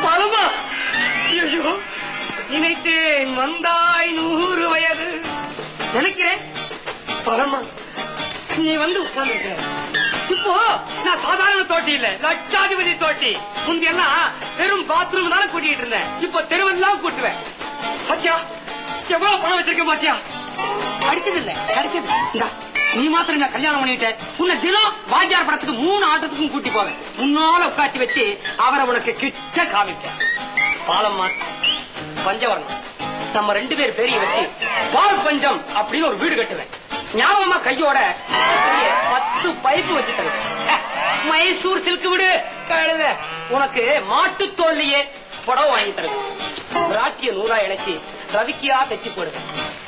பலமா நினைத்தேன் வந்தாய் 100 வயது நினைக்கிறேன். பலமா நீ வந்து உட்கார்ந்து. இப்போ நான் சாதாரண தோட்டி இல்ல, லட்சாதிபதி தோட்டி. முந்தையெல்லாம் வெறும் பாத்ரூம் தானே கூட்டிட்டு இருந்தேன், இப்போ தெருவெல்லாம் கூட்டுவேன். பாத்தியா எவ்வளவு பணம் வச்சிருக்க மாட்டியா? அடிச்சது இல்ல, கிடைச்சது. நீ மாத்திரம் நான் கல்யாணம் பண்ணிட்டேன், உன்னை தினம் வாத்தியார் படத்துக்கு 3 ஆட்டத்துக்கும் கூட்டி போவேன். முன்னால உட்காட்டி வச்சு அவரை உனக்கு கிட்ட காமிட்டேன். பாலம்மா பஞ்சவரணம் நம்ம 2 பேர் பேரைய வச்சு பால் பஞ்சம் அப்படின்னு ஒரு வீடு கட்டுவேன். ஞாபகமா கையோட 10 பைப்பு வச்சுட்டேன். மைசூர் சில்க் வீடு கழுத. உனக்கு மாட்டு தோல்லையே புடவை வாங்கி தருது. ராட்டிய 100 இணைச்சி ரவிக்கியா தைச்சு போடுவேன்.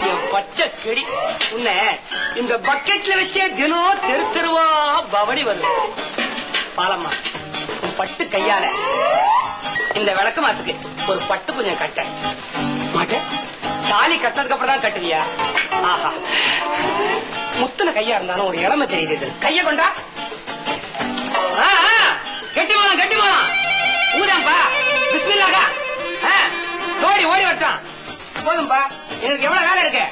என் பச்சை செடி உன்னை இந்த பக்கெட்ல வச்சே தினம் தெரு தெருவா பவனி வருது. பாலம்மா பட்டு கையால இந்த விளக்கு மாத்துக்கு ஒரு பட்டு கொஞ்சம் கட்ட மாட்டேன். தாலி கட்டதுக்கு அப்புறம் தான் கட்டுவியா? ஆஹா, முத்தன கையா இருந்தாலும் ஒரு இளமை தெரியுது. கைய கொண்டா கட்டி போலாம், கட்டி போலாம். ஊதாம்பா பிஸ்மில்லாக ஓடி ஓடி வட்டான். போதும்பா, எனக்கு எவ்வளவு வேலை இருக்கு.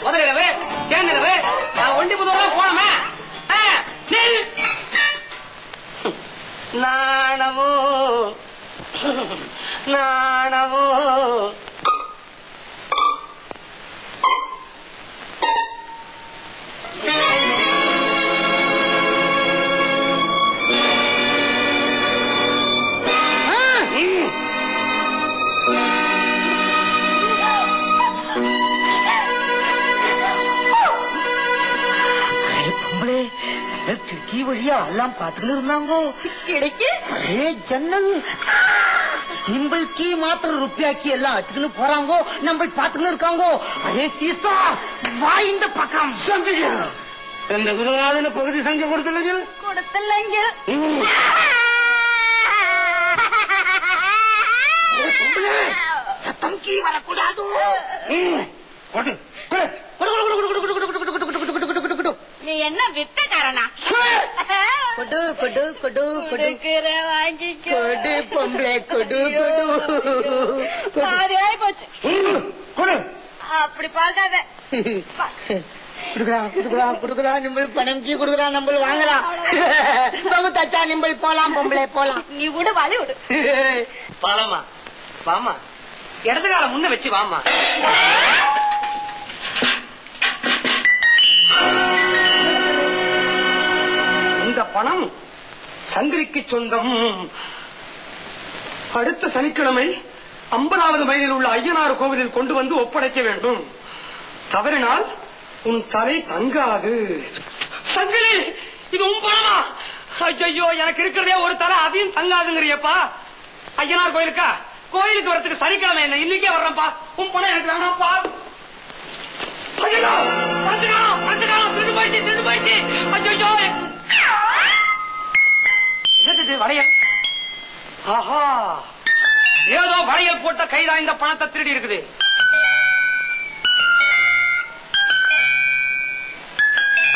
முதலிரவு சேர்ந்தரவு ஒண்டி புதுவெல்லாம் போனோமே. நாணவோ நாணவோ खिड़की वழியா எல்லாம் பார்த்துட்டு இருந்தாங்கோ. கிடைக்கு அரே ஜன்னல் நிம்பளுக்கு மாத்திரம் ருப்பியாக்கி எல்லாம் அச்சுன்னு போறாங்கோ. நம்ம பார்த்துட்டு இருக்காங்கோ. அரே சீசா வா இந்த பக்கம். சந்தியா இந்த குருநாதன பகுதி சங்க கொடுத்தலைங்க கொடுத்தலைங்க. சத்தம் கீ வரக்கூடாது. நீ என்ன வித்தக்காரனா? கொடு கொடு கொடு கொடுக்கிற வாங்கிக்க. கொடு பொம்பளை கொடு போச்சு. அப்படி பார்க்காத. குடுக்குறா நிம்பள் பணம் கீ குடுக்குறா, நம்ம வாங்கலாம். பகுத்தாச்சா நிம்பள் போலாம், பொம்பளை போலாம். நீ விடு, வழி விடு. பாலமா வாமா, இடது கால முன்ன வச்சு வாமா. இந்த பணம் சங்கிலிக்கு சொந்தம். அடுத்த சனிக்கிழமை 50வது மைலில் உள்ள ஐயனார் கோவிலில் கொண்டு வந்து ஒப்படைக்க வேண்டும். தவறினால் உன் தலை தங்காது. சங்கிலி, இது உன் பணமா? ஐயோ, எனக்கு இருக்கிறதே ஒரு தலை, அதையும் தங்காதுங்கிறியப்பா. ஐயனார் கோயிலுக்கா? கோயிலுக்கு வரத்துக்கு சனிக்கிழமை என்ன, இன்னைக்கே வர்றேன்ப்பா. உன் பணம் எனக்கு வேணாம்ப்பா. என்னது வளையல்? ஆஹா, ஏதோ வளையல் போட்ட கைதான் இந்த பணத்தை திருடி இருக்குது.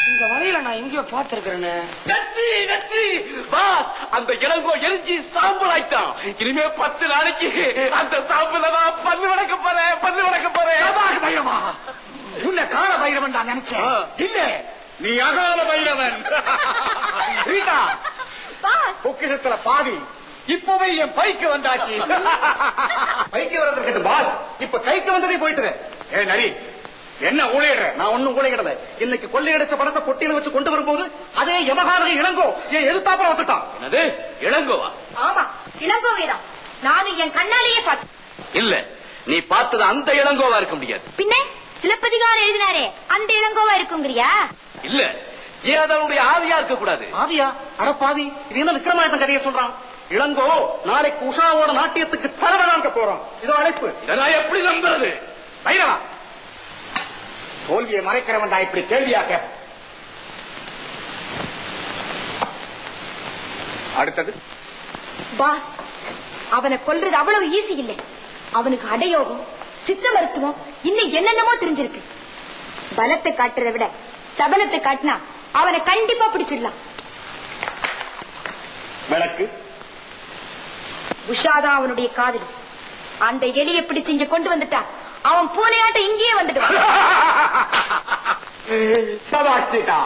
இந்த வளையல நான் எங்கேயோ பார்த்திருக்கிறேன்னு. அந்த இளங்கோ எரிஞ்சி சாம்பல் ஆயிட்டான். இனிமே 10 நாளைக்கு அந்த சாம்பல தான் பல்லு வளர்க்க போறேன், பல்லு வளர்க்க போறேன். பைரவா, உன்னை கால பைரவன் தான் நினைச்சேன். இல்ல, நீ அகால பைரவன். ரீதா, பொக்கிஷத்துல பாதி இப்பவே என் பைக்கு வந்தாச்சு. பைக்கு வர்றதுக்கு பாஸ், இப்ப கைக்கு வந்ததே போயிட்டு. ஏ நரி, என்ன ஊழியர்? நான் ஒன்னும் ஊழியர்ல. இன்னைக்கு கொள்ளையடிச்ச பணத்தை பொட்டியில வச்சு கொண்டு வரும்போது அதே யமகாரக இளங்கோ என் எதிர்த்தாப்புல வந்துட்டான். என்னது இளங்கோவா? ஆமா, இளங்கோவேதான். நானும் என் கண்ணாலேயே பார்த்தேன். இல்ல, நீ பார்த்தது அந்த இளங்கோவா இருக்க முடியாது. பின்ன சிலப்பதிகாரம் எழுதினாரே அந்த இளங்கோவா இருக்குங்கிறியா? இல்ல, ஏன் அதனுடைய ஆவியா இருக்க கூடாது? ஆவியா? அட பாவி, இது என்ன விக்ரமாதித்தன் கதையை சொல்றான். இளங்கோ நாளைக்கு உஷாவோட நாட்டியத்துக்கு தலைவனாக்க போறோம். இதோ அழைப்பு. இதெல்லாம் எப்படி நம்புறது? பைரவா, தோல்வியை மறைக்கிறவன் தான் இப்படி கேள்வியாக்க. அடுத்தது பாஸ், அவனை கொல்றது அவ்வளவு ஈஸி இல்லை. அவனுக்கு அடையோகம், சித்த மருத்துவம், இன்னும் என்னென்னமோ தெரிஞ்சிருக்கு. பலத்தை காட்டுறதை விட சபலத்தை காட்டினா அவனை கண்டிப்பா பிடிச்சிடலாம். விளக்கு உஷாதான் அவனுடைய காதலி. அந்த எலியை பிடிச்சு இங்க கொண்டு வந்துட்டா அவன் பூனையாட்ட இங்கேயே வந்துடுவான். சபாஷ் சீதா,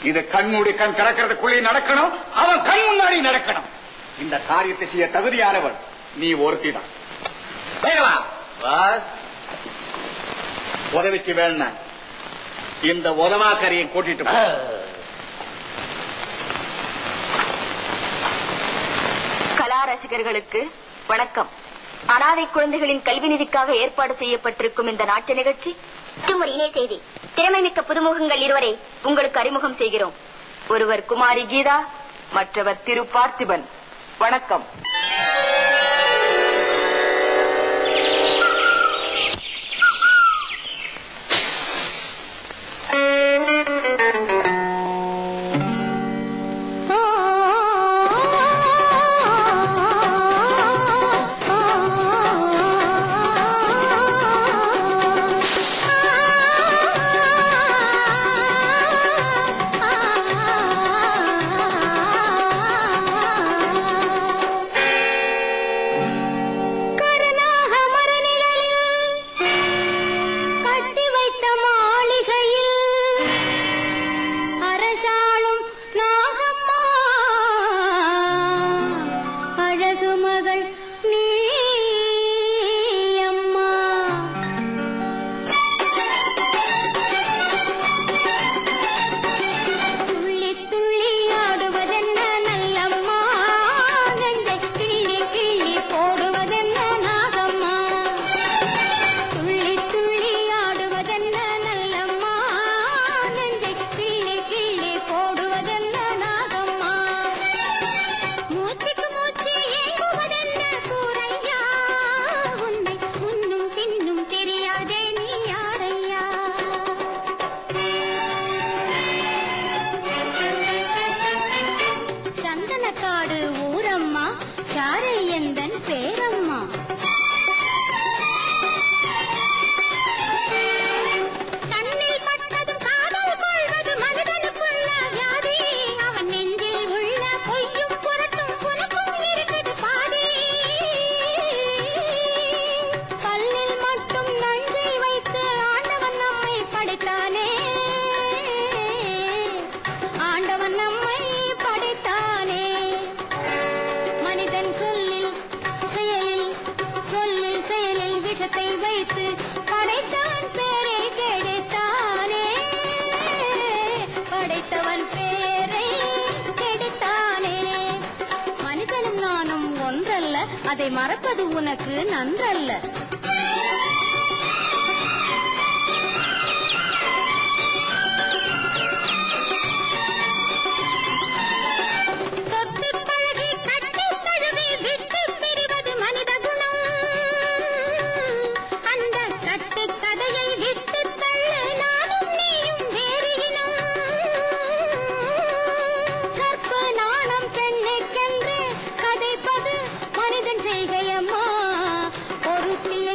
இது கண்மூடி கண் திறக்கிறதுக்குள்ளே நடக்கணும். அவன் கண் முன்னாடி நடக்கணும். இந்த காரியத்தை செய்ய தகுதியானவள் நீ ஒருத்திதான். உதவிக்கு வேணும் இந்த உதவாக்கரையை கூட்டிட்டு போ. கலா ரசிகர்களுக்கு வணக்கம். அனாதை குழந்தைகளின் கல்வி நிதிக்காக ஏற்பாடு செய்யப்பட்டிருக்கும் இந்த நாட்டிய நிகழ்ச்சி மற்றும் ஒரு இணைய செய்தி. திறமைமிக்க புதுமுகங்கள் இருவரை உங்களுக்கு அறிமுகம் செய்கிறோம். ஒருவர் குமாரி கீதா, மற்றவர் திரு பார்த்திபன். வணக்கம். அதை மறப்பது உனக்கு நன்றல்ல. ஒரு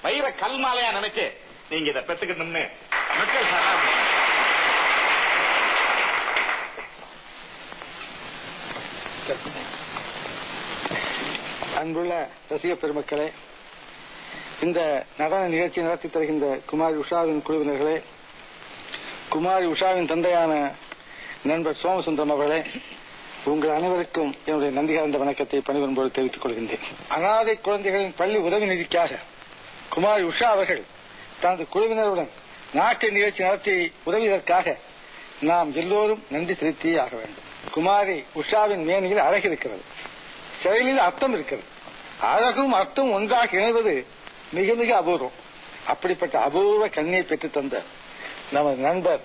வைர கல் மாலையா நினைச்சு நீங்க இதை பெத்துக்கணும்னு மக்கள் அன்புள்ள ரசிக பெருமக்களே, இந்த நடன நிகழ்ச்சி நடத்தி தருகின்ற குமாரி உஷாவின் குழுவினர்களே, குமாரி உஷாவின் தந்தையான நண்பர் சோமசுந்தரம் அவர்களே, உங்கள் அனைவருக்கும் என்னுடைய நன்றி கலந்த வணக்கத்தை பணிவன்போடு தெரிவித்துக் கொள்கின்றேன். அனாதை குழந்தைகளின் பள்ளி உதவி நிதிக்காக குமாரி உஷா அவர்கள் தனது குழுவினருடன் நாட்டு நிகழ்ச்சி நடத்தி உதவியதற்காக நாம் எல்லோரும் நன்றி செலுத்தியே ஆக வேண்டும். குமாரி உஷாவின் மேனியில் அழகு இருக்கிறது, செயலில் அர்த்தம் இருக்கிறது. அழகும் அர்த்தம் ஒன்றாக இணைவது மிக மிக அபூர்வம். அப்படிப்பட்ட அபூர்வ கண்ணியை பெற்றுத் தந்த நமது நண்பர்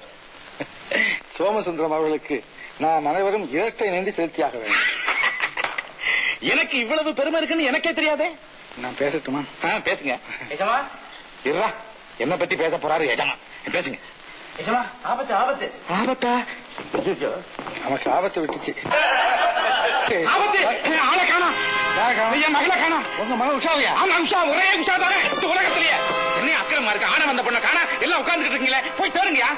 சோமசுந்தரம் அவர்களுக்கு நாம் அனைவரும் இரட்டை நன்றி செலுத்தியாக வேண்டும். எனக்கு இவ்வளவு பெருமை இருக்குன்னு எனக்கே தெரியாதே. நான் பேசட்டுமா? பேசுங்க. எஜமா இருடா, என்ன பத்தி பேச போறாரு எஜமா? பேசுங்க. எஜமா, ஆபத்து ஆபத்து ஆபத்தா? நமக்கு ஆபத்து விட்டுச்சு. ஆபத்து! ஆளை காணா, என் மகளை காணா. உங்க மகன் உஷாவையா? ஆமா, உஷா, ஒரே உஷா தானே இந்த உலகத்திலேயே. என்ன அக்கிரமா இருக்கு? ஆன வந்த பொண்ணை காணா, எல்லாம் உட்கார்ந்துட்டு இருக்கீங்களே, போய் தேடுங்கயா.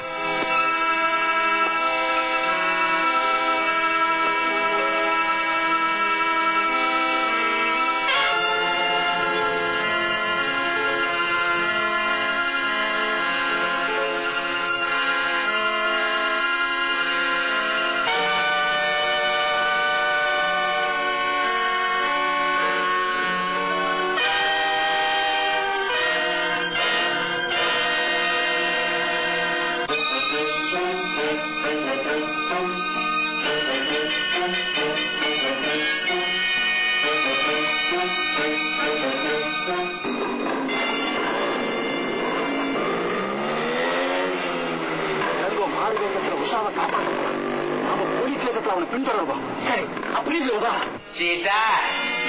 சரி, அப்படி சொல்லுவா. சீதா,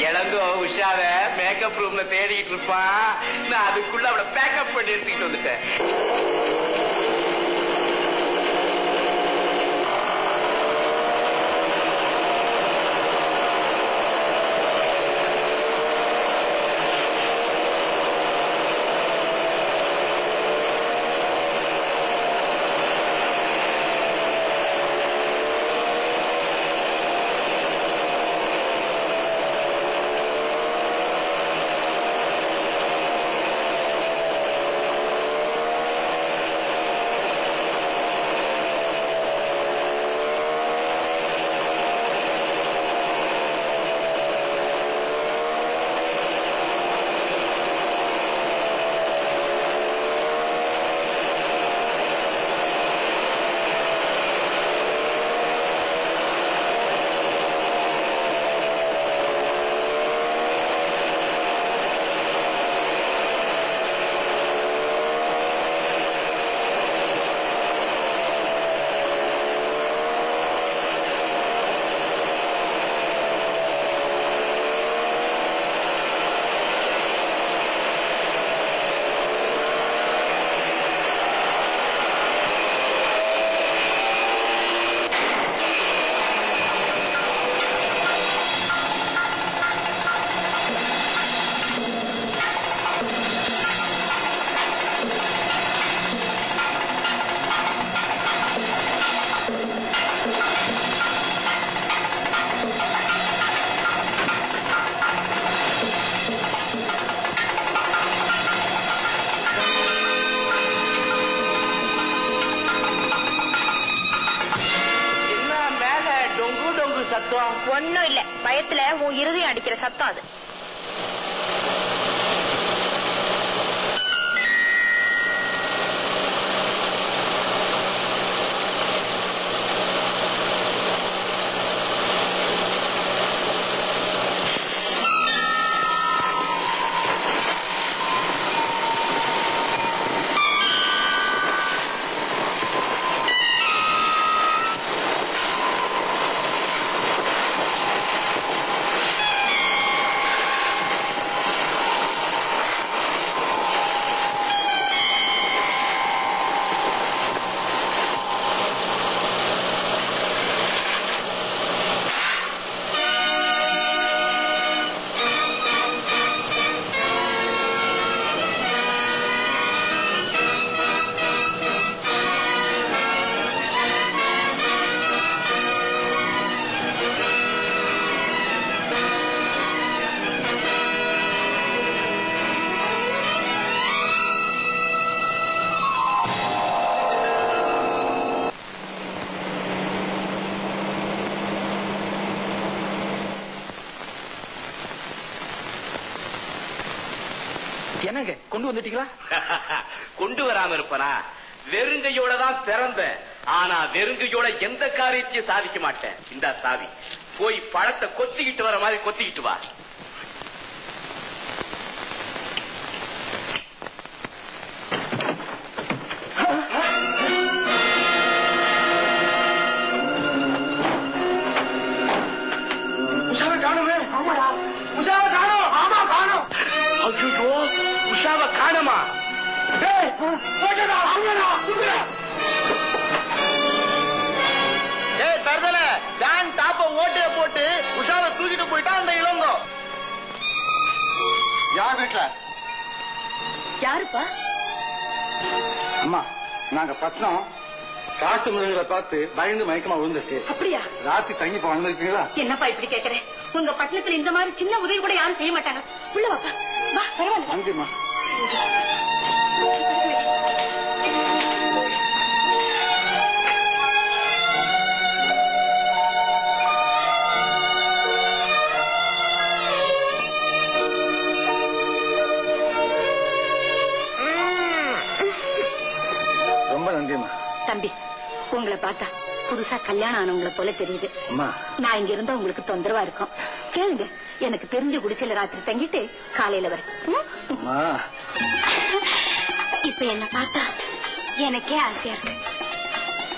இளங்கோ உஷாவ மேக்கப் ரூம்ல தேடிட்டு இருப்பான். நான் அதுக்குள்ள அவளை பேக்கப் பண்ணி எடுத்துக்கிட்டு வந்துட்டேன். ஒண்ணும் இல்ல, பயத்துல உன் இருதயம் அடிக்கிற சத்தம் அது. என்னங்க கொண்டு வந்துட்டீங்களா? கொண்டு வராம இருப்பனா? வெறுங்கையோட தான் பிறந்த, ஆனா வெறுங்கையோட எந்த காரியத்தையும் சாதிக்க மாட்டேன். இந்த சாவி, போய் பழத்தை கொத்திக்கிட்டு வர மாதிரி கொத்திக்கிட்டு வா. உஷாவை காணுமே. ஆமாடா, உஷாவை காணும். ஆமா காணும். ஐயோ, உஷாவை காணுமா? தருதல பேங்க் டாப்ப ஓட்டைய போட்டு உஷாவை தூக்கிட்டு போயிட்டா அந்த இளங்கோ. யார் வீட்டுல? யாருப்பா? அம்மா, நாங்க பட்டணம் காட்டு மிருகங்களை பார்த்து பயந்து மயக்கமா விழுந்துச்சு. அப்படியா? ராத்திரி தங்கி போய் வந்திருக்கீங்களா? என்னப்பா இப்படி கேக்குறேன்? உங்க பட்டணத்துல இந்த மாதிரி சின்ன உதவி கூட யாரும் செய்ய மாட்டாங்க. உள்ள வாப்பா. வா, பரவாயில்ல. நன்றிம்மா. ரொம்ப நன்றிம்மா. தம்பி, உங்களை பார்த்தா புதுசா கல்யாணம் ஆனவங்களை போல தெரியுது. அம்மா, நான் இங்க இருந்தா உங்களுக்கு தொந்தரவா இருக்கும். கேளுங்க, எனக்கு தெரிஞ்ச குடிசையில ராத்திரி தங்கிட்டு காலையில வரேன். அம்மா. இப்ப என்ன பார்த்தா எனக்கே ஆசையா இருக்கு.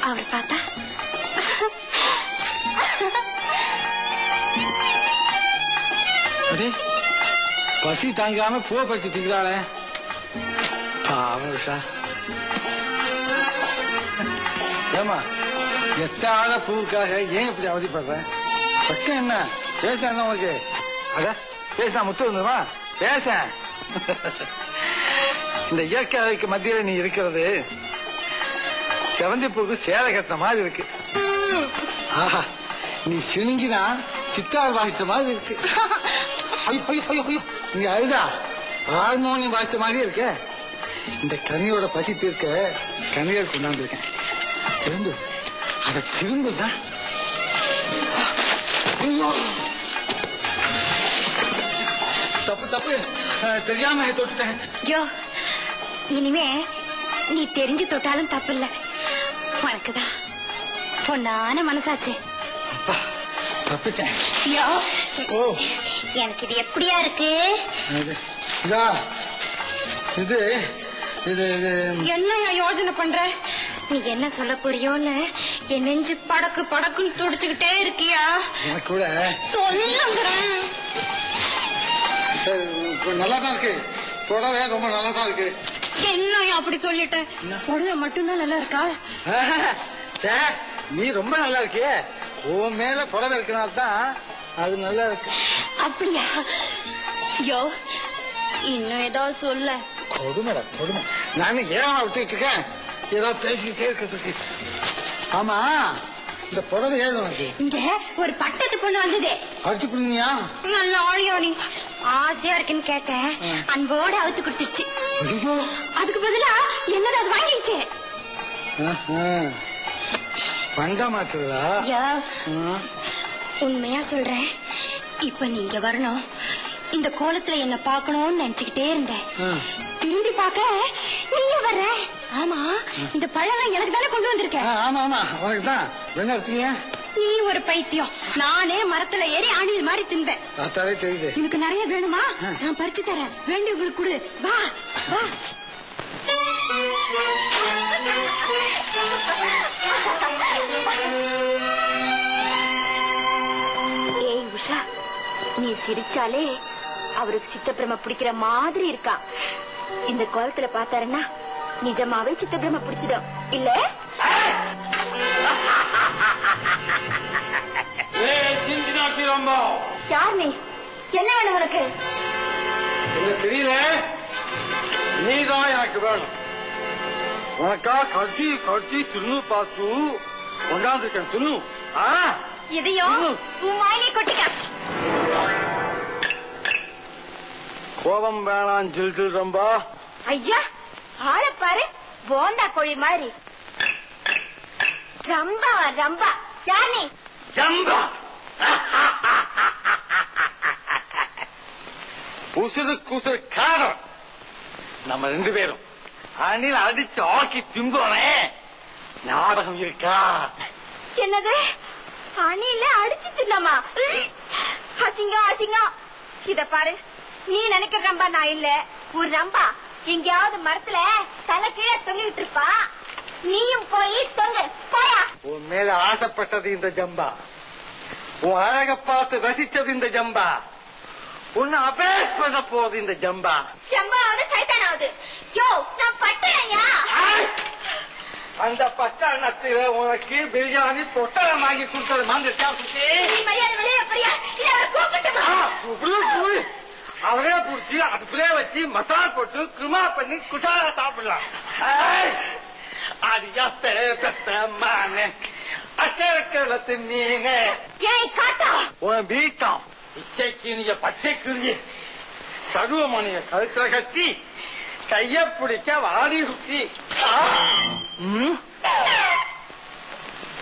அவரை பார்த்தா பசி தாங்காம பூவை பறிச்சு திங்கிறாளே பாவம் உஷா. ஏமா, எட்டாத பூவுக்காக ஏன் இப்படி அவதிப்படுற? பக்கம் என்ன பேச என்ன உனக்கு? அட பேச முத்து வந்துருமா? பேச. இந்த இயற்கை அறைக்கு மத்தியில நீ இருக்கிறது செவந்தி பூவுக்கு சேலை கட்டின மாதிரி இருக்கு. ஆஹா, நீ சிணுங்கினா சித்தார் வாசிச்ச மாதிரி இருக்கு. நீ அழுதா ஹார்மோனியம் வாசிச்ச மாதிரி இருக்க. இந்த கனியோட பசி தீர்க்க கனியர் கொண்டாந்து இருக்கேன். திரும்பு, அத திரும்புதான். தப்பு தப்பு, தெரியாம தொட்டுட்டேன். யோ, இனிமே நீ தெரிஞ்சு தொட்டாலும் தப்பு இல்ல. உனக்குதான் பொண்ணான மனசாச்சு. தப்பிட்டேன். யோ, ஓ, எனக்கு இது எப்படியா இருக்கு? இது இது இது என்ன யோசனை பண்ற? நீ என்ன சொல்ல போறியோன்னு என் நெஞ்சு படக்கு படக்குன்னு துடிச்சுக்கிட்டே இருக்கியா? எனக்கு கூட சொல்லுங்கிறேன். நல்லாதான் இருக்கு. புடவை ரொம்ப நல்லாதான் இருக்கு. என்ன அப்படி சொல்லிட்டேன்? புடவை மட்டும்தான் நல்லா இருக்கா? நீ ரொம்ப நல்லா இருக்கியே. உன் மேல புடவை இருக்கனால்தான் அது நல்லா இருக்கு. அப்படியா? யோ, இன்னும் ஏதாவது சொல்ல. கொடுமைடா கொடுமை. நானு ஏன் விட்டுட்டு இருக்கேன்? ஏதாவது பேசிக்கிட்டே இருக்கிறதுக்கு. ஆமா, இந்த புடவை ஏது உனக்கு? இங்க ஒரு பட்டத்து பொண்ணு வந்தது. அடிச்சு கொடுங்கயா? நல்ல ஆளியா நீ? ஆசையா இருக்குன்னு கேட்டேன், அன்போட அவுத்து கொடுத்துச்சு. அதுக்கு பதிலா என்னது அது வாங்கிடுச்சு. பண்டா மாத்துறதா? உண்மையா சொல்றேன், இப்ப நீங்க வரணும். இந்த கோலத்துல என்ன பாக்கணும்னு நினைச்சுக்கிட்டே இருந்தேன். திரும்பி பாக்க நீங்க வர்ற. ஆமா, இந்த பழம் எனக்கு தானே கொண்டு வந்திருக்க? ஆமா ஆமா, உனக்கு தான். என்ன எடுத்தீங்க? நீ ஒரு பைத்தியம். நானே மரத்துல ஏறி அணில் மாதிரி தின்பேன். பார்த்தாலே தெரியுது. எனக்கு நிறைய வேணுமா? நான் பறிச்சு தரேன். வேண்டியவங்களுக்கு கொடு. வா வா. ஏய் உஷா, நீ சிரிச்சாலே அவருக்கு சித்தப்பிரம பிடிக்கிற மாதிரி இருக்கா. இந்த கோலத்துல பாத்தாருன்னா நிஜமாவே சித்தப்பிரம பிடிச்சிடும் இல்ல? யார் நீ? என்ன வேணும் உனக்கு? தெரியல, நீதான் எனக்கு வேணும். உனக்கா கட்சி கட்சி தின்னு பார்த்து கொண்டாந்துருக்கேன். தின்னு இதையும் உன் வாயிலே கொட்டிக்க. கோபம் வேணாம் ஜில் ஜில் ரம்பா. ஐயா, ஆள பாரு, போந்தா கோழி மாதிரி. ரம்பா ரம்பா. யார் நீ? ஜம்பா. உசுறு குசுறு காரம். நம்ம 2 பேரும் அணில் அடிச்சு ஆக்கி திம்போனே ஞாபகம் இருக்கா? என்னது அணில அடிச்சு தின்னமா? அசிங்கம் அசிங்கம். இத பாரு, நீ நினைக்கிற ரம்பா நான் இல்ல. ஒரு ரம்பா எங்கேயாவது மரத்துல தலை கீழே தொங்கிட்டு இருப்பா. நீயும் போய் தொங்கு போயா. உன் மேல ஆசைப்பட்டது இந்த ஜம்பா, உன் அழக பார்த்து ரசிச்சது இந்த ஜம்பா, உன்னை அபேஸ் பண்ண போகுது இந்த ஜம்பா. ஜம்பாவது சைத்தானாவது. யோ நான் பட்டனையா? அந்த பட்டணத்துல உனக்கு பிரியாணி பொட்டலம் வாங்கி கொடுத்தது மாந்திருக்கா? மரியாதை வெளியே போறியா இல்ல அவரை கூப்பிட்டுமா? அவரே புடிச்சு அடுப்புலே வச்சு மசாலா போட்டு குருமா பண்ணி குட்டார சாப்பிடலாம். அது மான அச்சரக்களத்து நீங்க காட்டா உன் வீட்டம் இச்சைக்கினிய பச்சைக்குரிய சருவமணிய கழுத்துல கட்டி கைய பிடிக்க வாடி சுத்தி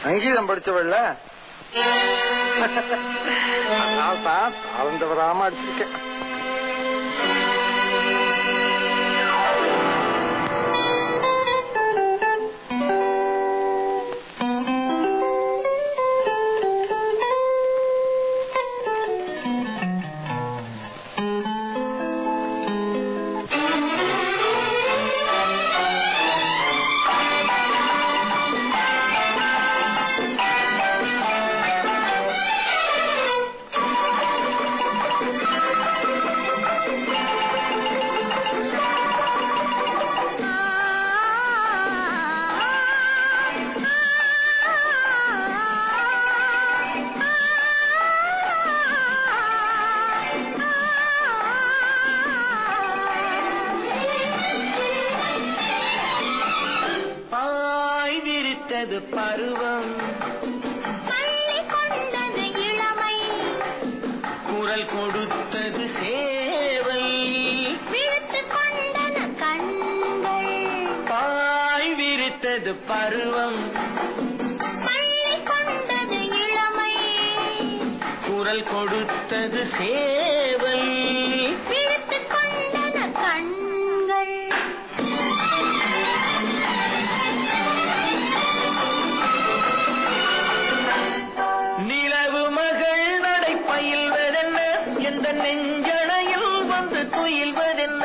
சங்கீதம் படிச்சவள்ல அதனால்தான் தாழ்ந்து வராம அடிச்சிருக்கேன். பருவம் கொண்டது இளமை, குரல் கொடுத்தது சேவை, விழுத்து கொண்டன கண்கள், பாய் விரித்தது பருவம் கொண்டது இளமை, குரல் கொடுத்தது சேவை, விழுத்து கொண்டன கண்கள். நிலவு மகள் நடை பயில்வதென்ன, எந்த நெஞ்சணையில் வந்து துயில்வதென்ன,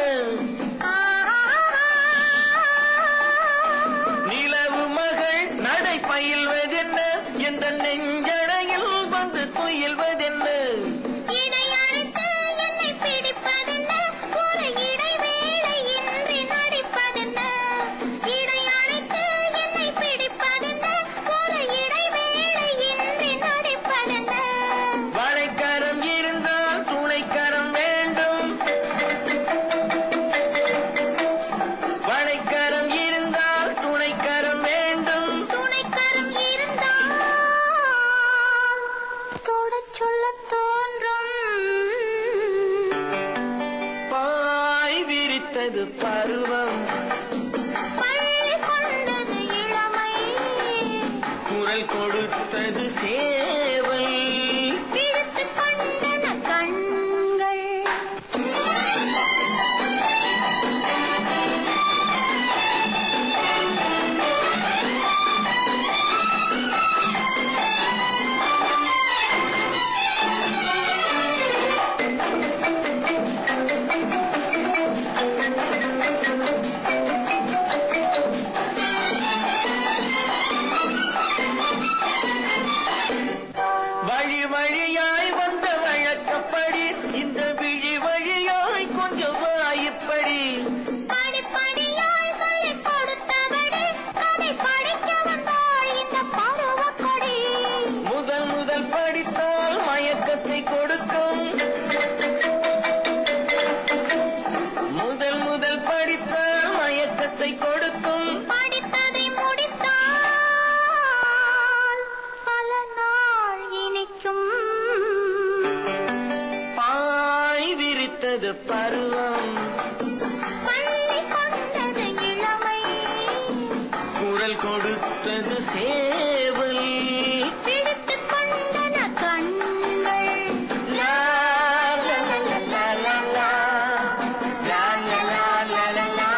நிலவு மகள் நடை பயில்வதென்ன, எந்த நெஞ்சணையில் வந்து துயில்வதென்ன, இடையழைத்து என்னை பிடிப்பதென்ன, ஒரு இடைவேளை இன்றி நடிப்பதென்ன, இடையழைத்து என்னை பிடிப்பதென்ன, ஒரு இடைவேளை இன்றி நடிப்பதென்ன. வளைக்கரம் இருந்தால் துணைக்கரம் வேண்டும், வளைக்கரம் இருந்தால் துணைக்கரம் வேண்டும், துணைக்கரம் இருந்தால் தொடச் சொல்லத் தோன்றும். பாய் விரித்தது பருவம் பள்ளி கொண்டது இளமை, குரல் கொடுத்தது சேவை, விழுத்து கொண்டன கண்கள். வழி வழியாய் வந்த வழக்கப்படி, இந்த விழி வழியாய் கொஞ்சம் வாய்ப்படி, படிப்படியாய் சொல்லிக் கொடுத்தபடி, அதை படிக்க வந்தாள் இந்த பருவக்கொடி. முதல் முதல் படித்தால் மயக்கத்தை கொடுக்கும், முதல் முதல் படித்தால் மயக்கத்தை கொடுக்கும், படித்ததை முடித்தால் பல நாள் இனிக்கும். பாய் விரித்தது பருவம் பள்ளி கொண்டது இளமை, குரல் கொடுத்தது சேவல், விழுத்து கொண்டன கண்கள். லா, லா, லா, லா, லா, லா, லா, லா, லா, லா, லா, லா.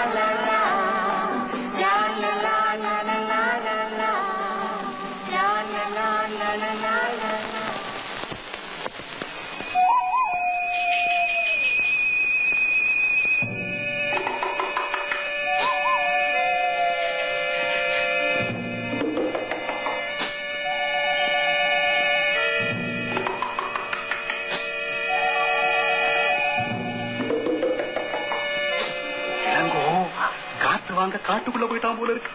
போயிட்டான் போல இருக்கு.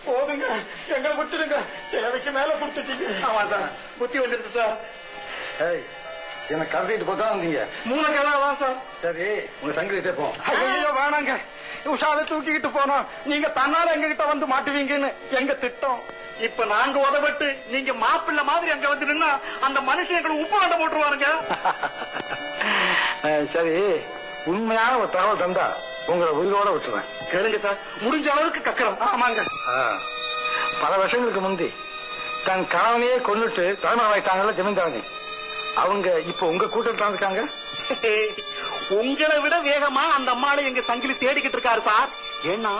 போதுங்க, எங்களை விட்டுடுங்க. தேவைக்கு மேல கொடுத்துட்டீங்க. ஆமாதான், புத்தி வந்துருக்கு சார். என்ன கடத்திட்டு போதான் வந்தீங்க? 3 கதாதான் சார். சரி, உங்க சங்கிலிட்டே போ. ஐயோ வேணாங்க, உஷாவை தூக்கிக்கிட்டு போனோம். நீங்க தன்னால எங்க கிட்ட வந்து மாட்டுவீங்கன்னு எங்க திட்டம். இப்ப நாங்க உதவிட்டு நீங்க மாப்பிள்ள மாதிரி அங்க வந்து நின்னா அந்த மனுஷன் எங்களை உப்பு வண்ட போட்டுருவாருங்க. சரி, உண்மையான ஒரு தகவல் தந்தா உங்களை உயிரோட விட்டுறேன். கேளுங்க சார், முடிஞ்ச அளவுக்கு கக்கறம். ஆமாங்க. பல வருஷங்களுக்கு முந்தி தன் கணவனையே கொண்டுட்டு தலைமறைவாயிட்டாங்கல்ல ஜமீன்தாரணி, அவங்க இப்ப உங்க கூட்டத்தில் இருக்காங்க. உங்களை விட வேகமா அந்த அம்மாளை எங்க சங்கிலி தேடிக்கிட்டு இருக்காரு சார். ஏன்னா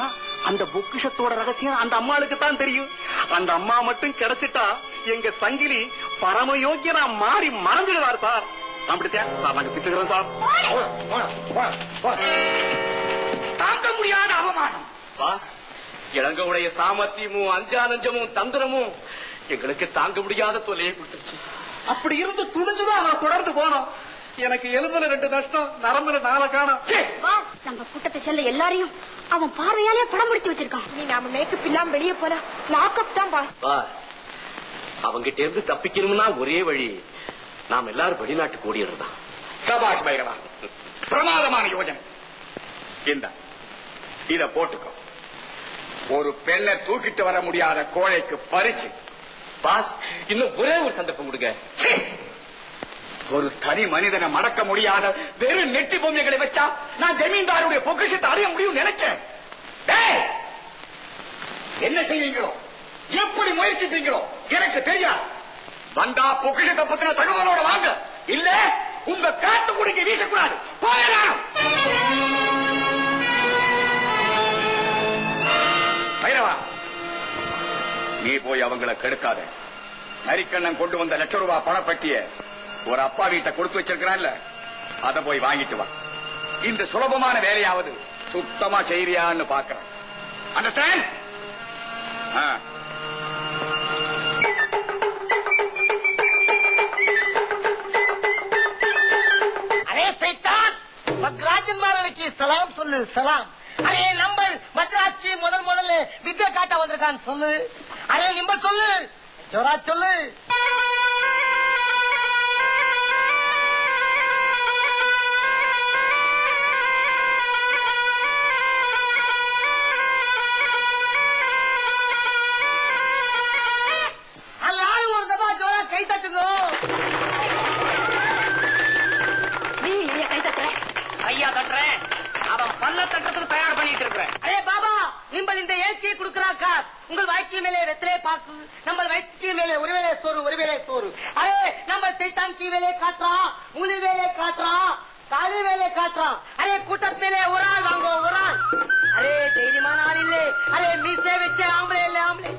அந்த பொக்கிஷத்தோட ரகசியம் அந்த அம்மாளுக்கு தான் தெரியும். அந்த அம்மா மட்டும் கிடைச்சிட்டா எங்க சங்கிலி பரமயோக்கியனா மாறி மறந்துடுவார் சார். அப்படித்தான் சார் நாங்க பிச்சுக்கிறோம் சார். தாங்க முடியாத அவமானம். இளங்கவுடைய சாமர்த்தியமும் அஞ்சானஞ்சமும் தந்திரமும் எங்களுக்கு தாங்க முடியாத தொல்லையை கொடுத்துருச்சு. அப்படி இருந்து துணிஞ்சுதான் நான் தொடர்ந்து போனோம். எனக்கு எலும்புல 2 நஷ்டம், நரம்புல 4 காணோம். நம்ம கூட்டத்தை சேர்ந்த எல்லாரையும் அவன் பார்வையாலே படம் முடிச்சு வச்சிருக்கான். நீ நாம மேக்கப் இல்லாம வெளியே போல லாக்அப் தான் பாஸ். அவங்கிட்ட இருந்து தப்பிக்கணும்னா ஒரே வழி நாம் எல்லாரும் வெளிநாட்டுக்கு ஓடிடுறதான். சபாஷ் பைரவா, பிரமாதமான யோஜனை. இந்த இத போட்டுக்கோ. ஒரு பெண்ணை தூக்கிட்டு வர முடியாத கோழைக்கு பரிசு. பாஸ், இன்னும் ஒரே ஒரு சந்தர்ப்பம் கொடுங்க. ஒரு தனி மனிதனை மடக்க முடியாத வெறும் நெட்டி பொம்மைகளை வச்சா நான் ஜமீன்தாருடைய பொக்கிஷத்தை அடைய முடியும் நினைச்சேன். என்ன செய்வீங்களோ, எப்படி முயற்சிப்பீங்களோ எனக்கு தெரியாது. வந்தா பொக்கிஷத்தை பத்தின தகவலோட வாங்க, இல்ல உங்க காட்டு குடிக்க வீசக்கூடாது. போயிடலாம். பைரவா, நீ போய் அவங்களை கெடுக்காத. நரிக்கண்ணன் கொண்டு வந்த ₹1,00,000 பணப்பட்டிய ஒரு அப்பா வீட்டை கொடுத்து வச்சிருக்கிறான்ல, அத போய் வாங்கிட்டு வா. இந்த சுலபமான வேலையாவது சுத்தமா செய்றியான்னு பாக்குறேன். அண்டர்ஸ்டாண்ட்? அரே சைத்தான், மத்ராஜன்மார்களுக்கு சலாம் சொல்லு, சலாம். அரே நம்பர் மத்ராஜ்க்கு முதல்ல வித்தை காட்ட வந்திருக்கான்னு சொல்லு. அரே நிம்பர் சொல்லு. ஜோரா சொல்லு. எல்லாரும் ஒரு தப்பா ஜோரா கை தட்டுங்க. நீ கை தட்டுற? ஐயா தட்டுறேன். அவன் பல்ல தட்டுறதுக்கு தயார் பண்ணிட்டு இருக்கிறேன். அரே பாபா, நீங்கள் இந்த ஏசியை கொடுக்கிறா காசு. உங்கள் வயிற்று மேலே வெத்தலே பாக்கு, நம்ம வயிற்று மேலே ஒருவேளை சோறு ஒருவேளை சோறு. அரே நம்ம சைத்தான் கீ வேலை காட்டுறான், முழு வேலை காட்டுறான், காலி வேலை காட்டுறான். அரே கூட்டத்து மேலே ஒரு ஆள் வாங்க ஒரு ஆள். அரே தைரியமான ஆள் இல்ல. அரே மீசே வச்ச ஆம்பளை இல்ல ஆம்பளை.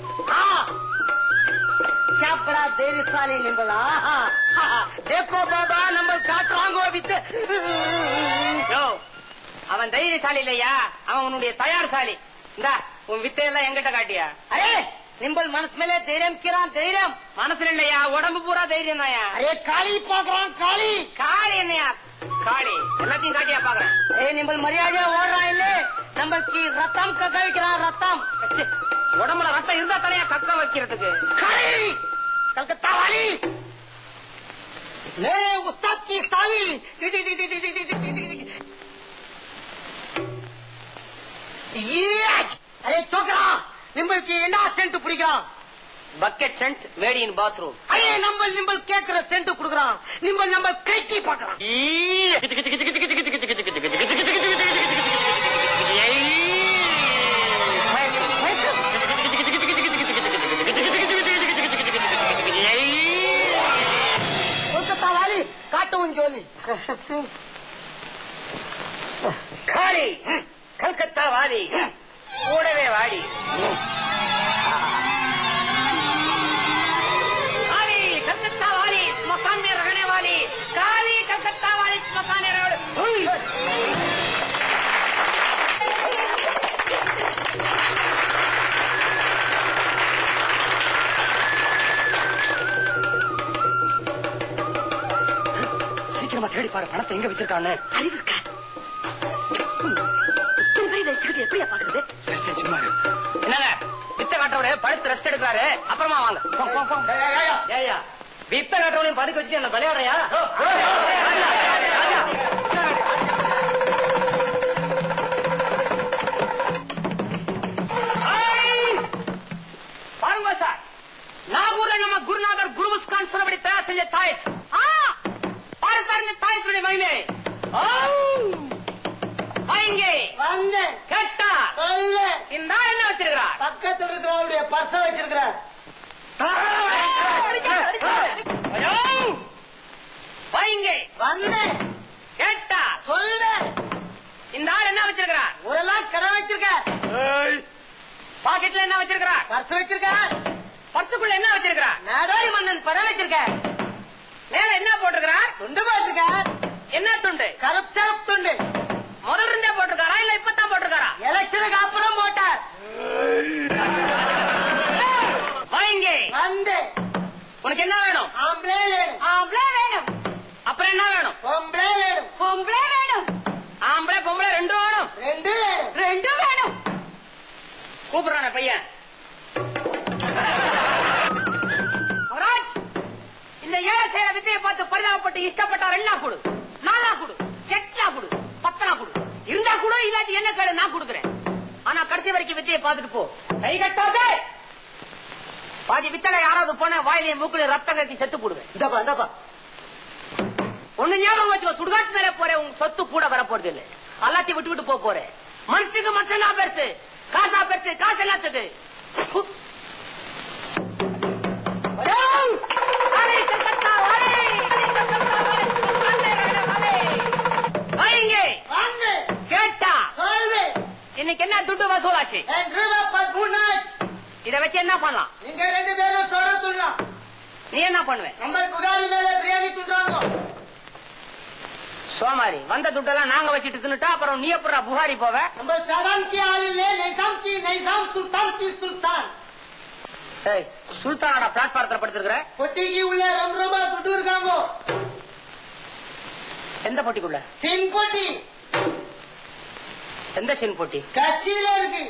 क्या बड़ा धैर्यशाली निम्बला. देखो बाबा நம்ம காட்டுறாங்க வித்து. அவன் தைரியசாலி இல்லையா, அவன் உன்னுடைய தயார்சாலி. இந்தா உன் வித்தையெல்லாம் எங்கிட்ட காட்டியா? அரே நிம்பல் மனசு மேலே தைரியம் கிரான் தைரியம். மனசுல இல்லையா, உடம்பு பூரா தைரியம் தாயா. அரே காளி பாக்குறான் காளி. காளி என்னையா காளி? எல்லாத்தையும் காட்டியா பாக்குறேன். அரே நிம்பல் மரியாதையா ஓடுறான் இல்ல, நம்மளுக்கு ரத்தம் கக்க வைக்கிறான் ரத்தம். உடம்புல ரத்தம் இருந்தா தலையா கக்க வைக்கிறதுக்கு. காளி கல்கத்தா வாலி மேலே உஸ்தாத் की ताली. அரே சோக்கரா நிம்பளுக்கு என்ன சென்ட் பிடிக்கிறான்? Bucket scent made in bathroom. அரே நிம்பல் கேட்கிற சென்ட் குடுக்கறான். நிம்பல் நம்ம கைக்கு பாக்குறான். கொல்கத்தா வாலி காட்டுவும் ஜோலி. காளி கல்கத்தா வாடி கூடவே வாடி. काली कलकत्ता वाली मकान में रहने वाली, काली कलकत्ता वाली मकान में रहने சீக்கிரமா தேடி பாரு, பணத்தை எங்க வச்சிருக்கான்னு. அறிவு இருக்கா? வச்சுக்கிட்டு எப்படியா பாக்குறது? என்னங்க வித்த காட்டவரு படுத்து ரெஸ்ட் எடுக்கிறாரு, அப்புறமா வாங்க. ஏயா வித்த காட்டவனையும் படுக்க வச்சுட்டு என்ன விளையாடுறியா? பாருங்க சார், நாகூர்ல நம்ம குருநாதர் குருமுஸ்கான் சொன்னபடி தயார் செஞ்ச தாயத். பாரு சார் இந்த தாயத்துடைய மகிமை. வாங்க வந்து கேட்டா சொல்லு. இந்த என்ன வச்சிருக்கிறார்? பக்கத்துல இருக்கிறவருடைய பர்ச வச்சிருக்கிறார். வாங்க வந்து கேட்டா சொல்லு. இந்த ஆள் என்ன வச்சிருக்கிறார்? ஒரு லாக் கடை வச்சிருக்கார். பாக்கெட்ல என்ன வச்சிருக்கிறார்? பர்ஸ் வச்சிருக்கார். பர்சுக்குள்ள என்ன வச்சிருக்கிறார்? நாடோடி மன்னன் படம் வச்சிருக்கார். மேல என்ன போட்டிருக்கிறார்? துண்டு போட்டிருக்கார். என்ன துண்டு? கருப்பு துண்டு. முதல் இருந்தே போட்டிருக்காரா இல்ல இப்பதான் போட்டிருக்காரா? எலெக்ஷனுக்கு அப்புறம் போட்டார். வாங்க வந்து உனக்கு என்ன வேணும்? ஆம்பளை வேணும். ஆம்பளை வேணும். அப்புறம் என்ன வேணும்? பொம்பளை வேணும். பொம்பளை வேணும். ஆம்பளை பொம்பளை ரெண்டும் வேணும். ரெண்டு வேணும். ரெண்டும் வேணும். கூப்பிடுறான பையன். அவராஜ், இந்த ஏழை செய்யற வித்தையை பார்த்து பரிதாபப்பட்டு இஷ்டப்பட்டார். என்ன கொடு, நாலா கொடு, எட்டா கொடு, பத்தனா கொடு, இருந்தா கூட இல்லாட்டி என்ன கேடு நான் கொடுக்குறேன். ஆனா கடைசி வரைக்கும் வித்தையை பார்த்துட்டு போ. கை கட்டாதே. பாதி வித்தலை யாராவது போன வாயிலையும் மூக்குல ரத்தம் கட்டி செத்து போடுவேன். இந்தப்பா இந்தப்பா. ஒண்ணு ஞாபகம் வச்சுக்கோ, சுடுகாட்டு மேல போறேன், உங்க சொத்து கூட வர போறது இல்ல. எல்லாத்தையும் விட்டு விட்டு போறேன். மனுஷனுக்கு மனுஷன் தான் பெருசு, காசா பெருசு, காசு எல்லாத்துக்கு. கேட்டா இன்னைக்கு என்ன துட்டு வசூலாச்சு? இத வச்சு என்ன பண்ணலாம்? நீங்க ரெண்டு பேரும் சொல்ற சொல்லலாம். நீ என்ன பண்ணுவ? நம்ம புகாரி மேல பிரியாணி துண்டாங்க. சோமாரி, வந்த துட்டெல்லாம் நாங்க வச்சுட்டு தின்னுட்டா அப்புறம் நீ எப்படா புகாரி போவ? நம்ம சதாம் கி ஆள் இல்ல, நைசாம் கி நைசாம், சுல்தான் கி சுல்தான். சுல்தானோட பிளாட்பாரத்தில் படுத்திருக்கிற பொட்டிக்கு உள்ள ரொம்ப துட்டு இருக்காங்க. எந்த பொட்டிக்குள்ள? சின் பொட்டி. எந்த சின் பொட்டி? கட்சியில இருக்கு.